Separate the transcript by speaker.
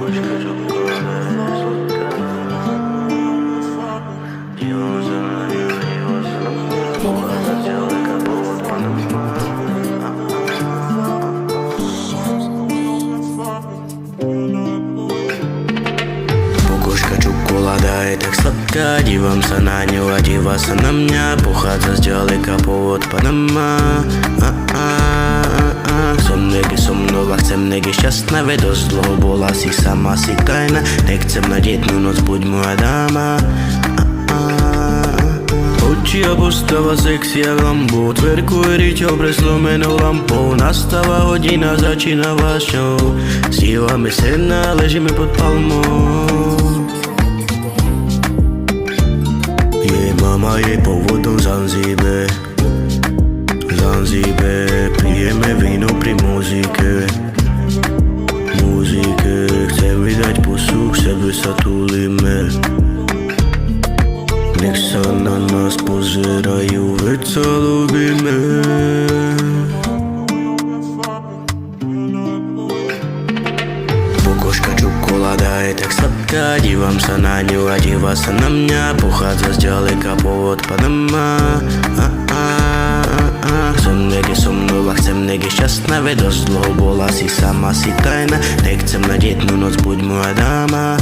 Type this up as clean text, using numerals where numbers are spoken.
Speaker 1: Букушка чоколада и так сладка. Дивимся на него, диваться на меня. Похода сдалека повод Панама. Сумнеги сумнова, chcem šťastná vedo z dlho bola si sama, si tajná. Nechcem na jednu noc, buď moja dáma. Oči a postava sexy jak lambo, tverkuje riťou preslomenou lampou. Nastáva hodina, začína vášňou. Stívame sedna, ležíme pod palmou. Jej mama je pôvodom Zanzibe. Pijeme víno pri muzike. Chcem vydať pusu, k sebe sa túlime. Nech sa na nás pozerajú, veď sa ľúbime. Bokoška čokoláda je tak sladká. Dívam sa na ňu a díva sa na mňa. Pochádza zďaleka pôvod Panama. Chcem nech je šťastná, veď dosť dlho bola si sama, si tajná. Nechcem na jednu noc, buď moja dáma.